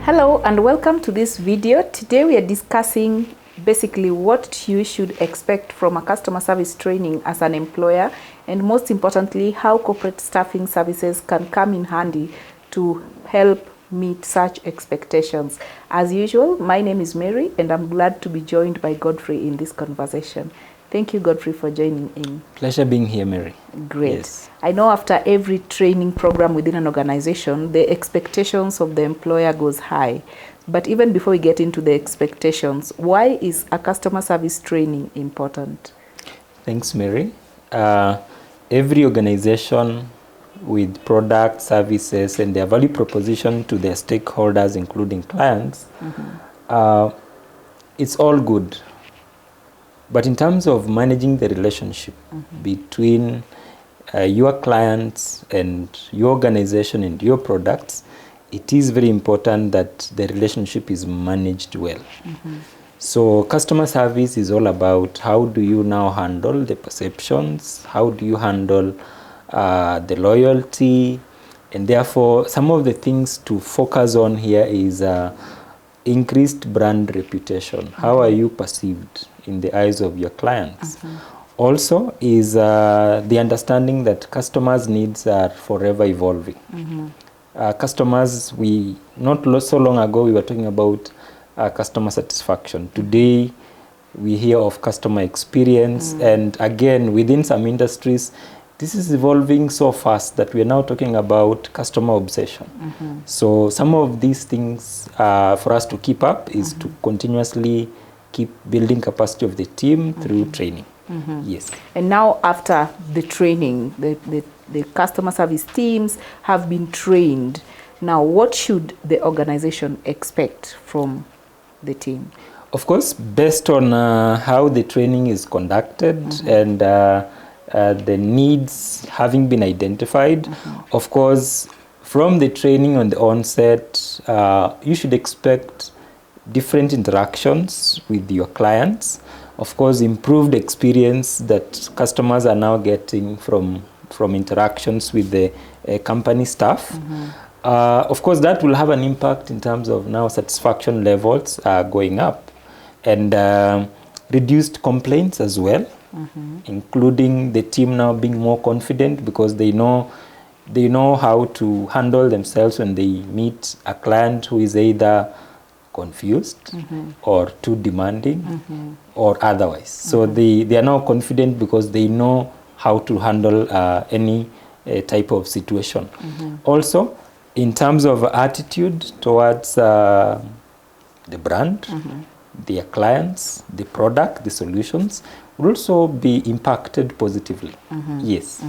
Hello and welcome to this video. Today we are discussing basically what you should expect from a customer service training as an employer, and most importantly how corporate staffing services can come in handy to help meet such expectations. As usual, my name is Mary and I'm glad to be joined by Godfrey in this conversation. Thank you, Godfrey, for joining in. Pleasure being here, Mary. Great. Yes. I know after every training program within an organization, the expectations of the employer goes high. But even before we get into the expectations, why is a customer service training important? Thanks, Mary. Every organization with products, services, and their value proposition to their stakeholders, including clients, it's all good. But in terms of managing the relationship between your clients and your organization and your products, it is very important that the relationship is managed well. So customer service is all about how do you now handle the perceptions, how do you handle the loyalty, and therefore some of the things to focus on here is increased brand reputation. How are you perceived in the eyes of your clients? Also is the understanding that customers' needs are forever evolving. Customers, not so long ago we were talking about customer satisfaction. Today we hear of customer experience, and again within some industries this is evolving so fast that we are now talking about customer obsession. So some of these things for us to keep up is to continuously keep building capacity of the team through training. Yes. And now after the training, the customer service teams have been trained. Now what should the organization expect from the team? Of course, based on how the training is conducted and the needs having been identified, of course, from the training on the onset, you should expect different interactions with your clients. Of course, improved experience that customers are now getting from interactions with the company staff. Of course, that will have an impact in terms of now satisfaction levels going up, and reduced complaints as well, including the team now being more confident because they know how to handle themselves when they meet a client who is either confused or too demanding or otherwise. So they are now confident because they know how to handle any type of situation. Also, in terms of attitude towards the brand, their clients, the product, the solutions will also be impacted positively. Yes.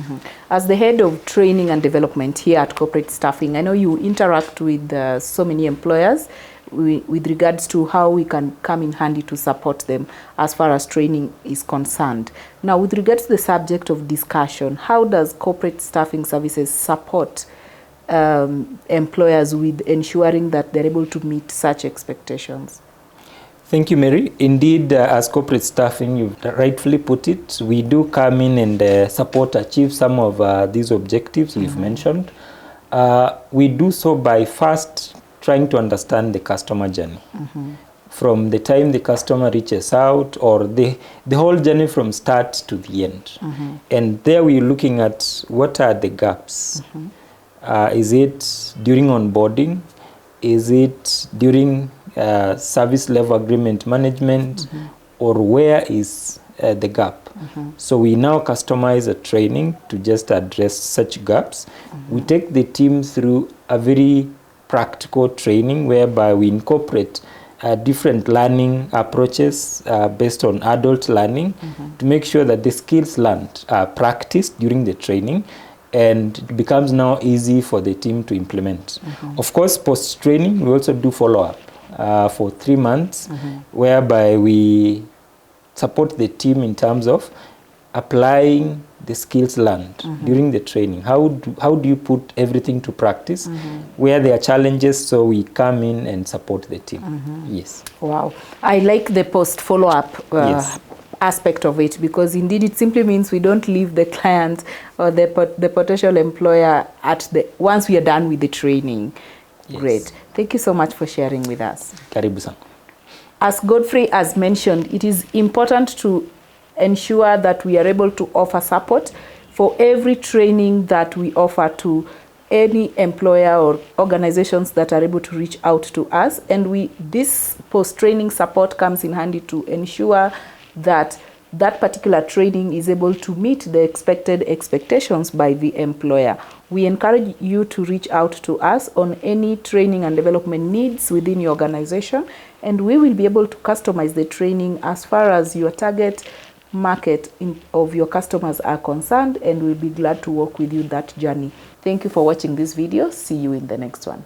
As the head of training and development here at Corporate Staffing, I know you interact with so many employers with regards to how we can come in handy to support them as far as training is concerned. Now, with regards to the subject of discussion, how does corporate staffing services support employers with ensuring that they're able to meet such expectations? Thank you, Mary. Indeed, as corporate staffing, you've rightfully put it, we do come in and support achieve some of these objectives we've mentioned. We do so by first trying to understand the customer journey. From the time the customer reaches out, or the whole journey from start to the end. And there we're looking at what are the gaps. Is it during onboarding? Is it during service level agreement management, or where is the gap? So we now customize a training to just address such gaps. We take the team through a very practical training whereby we incorporate different learning approaches based on adult learning to make sure that the skills learned are practiced during the training, and it becomes now easy for the team to implement. Of course, post-training, we also do follow-up for 3 months, whereby we support the team in terms of applying the skills learned during the training. How do you put everything to practice? Where there are challenges, so we come in and support the team. Yes. Wow. I like the post-follow-up aspect of it, because indeed it simply means we don't leave the client or the potential employer once we are done with the training. Yes. Great. Thank you so much for sharing with us. Karibu sana. As Godfrey has mentioned, it is important to ensure that we are able to offer support for every training that we offer to any employer or organizations that are able to reach out to us. And this post-training support comes in handy to ensure that that particular training is able to meet the expected expectations by the employer. We encourage you to reach out to us on any training and development needs within your organization, and we will be able to customize the training as far as your target market of your customers are concerned, and we'll be glad to work with you that journey. Thank you for watching this video. See you in the next one.